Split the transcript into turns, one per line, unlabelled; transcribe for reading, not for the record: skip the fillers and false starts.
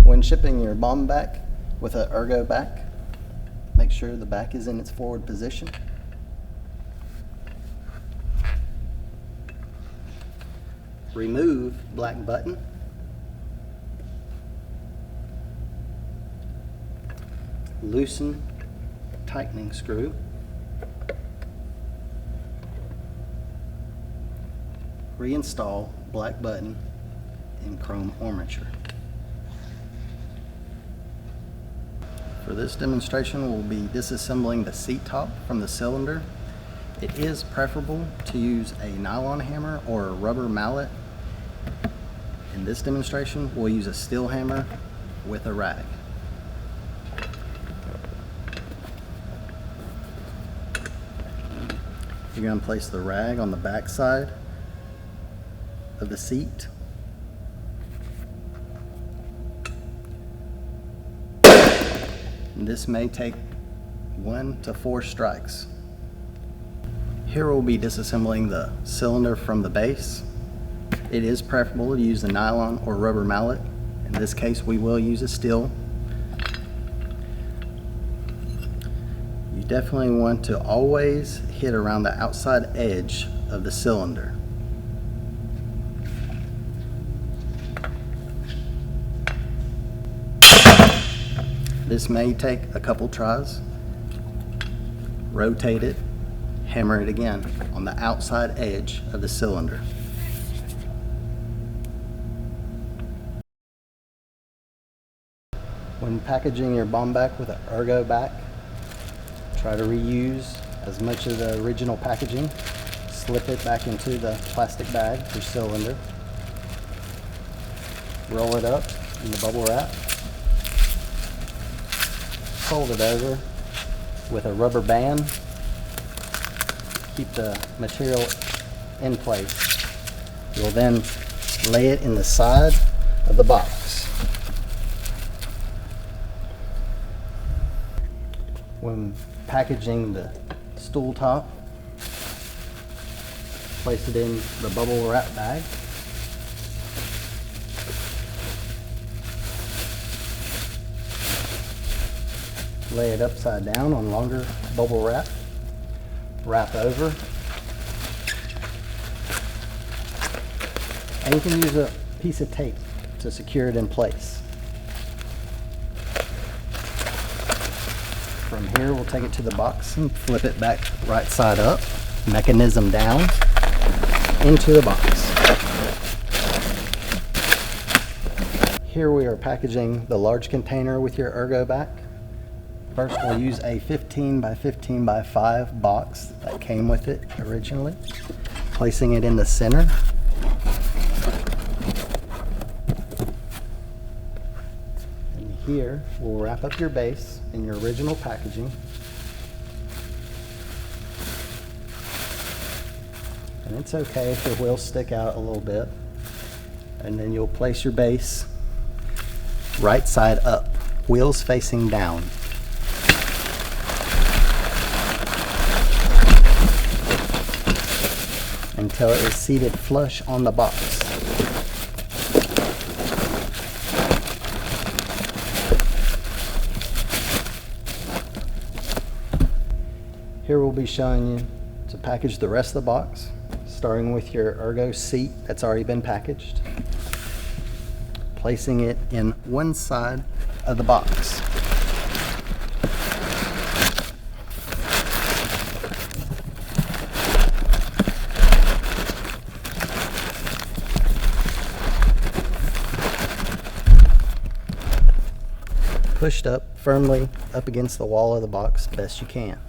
When shipping your bomb back with an Ergo back, make sure the back is in its forward position. Remove black button. Loosen tightening screw. Reinstall black button in chrome armature. For this demonstration, we'll be disassembling the seat top from the cylinder. It is preferable to use a nylon hammer or a rubber mallet. In this demonstration, we'll use a steel hammer with a rag. You're going to place the rag on the back side of the seat. And this may take 1 to 4 strikes. Here we'll be disassembling the cylinder from the base. It is preferable to use the nylon or rubber mallet. In this case, we will use a steel. You definitely want to always hit around the outside edge of the cylinder. This may take a couple tries. Rotate it, hammer it again on the outside edge of the cylinder. When packaging your bomb back with an Ergo back, try to reuse as much of the original packaging. Slip it back into the plastic bag or cylinder. Roll it up in the bubble wrap. Fold it over with a rubber band. Keep the material in place. You'll then lay it in the side of the box. When packaging the stool top, place it in the bubble wrap bag. Lay it upside down on longer bubble wrap. Wrap over. And you can use a piece of tape to secure it in place. From here, we'll take it to the box and flip it back right side up, mechanism down, into the box. Here we are packaging the large container with your Ergo back. First, we'll use a 15 by 15 by 5 box that came with it originally, placing it in the center. And here, we'll wrap up your base in your original packaging. And it's okay if your wheels stick out a little bit. And then you'll place your base right side up, wheels facing down. Until it is seated flush on the box. Here we'll be showing you to package the rest of the box, starting with your Ergo seat that's already been packaged, placing it in one side of the box. Pushed up firmly up against the wall of the box best you can.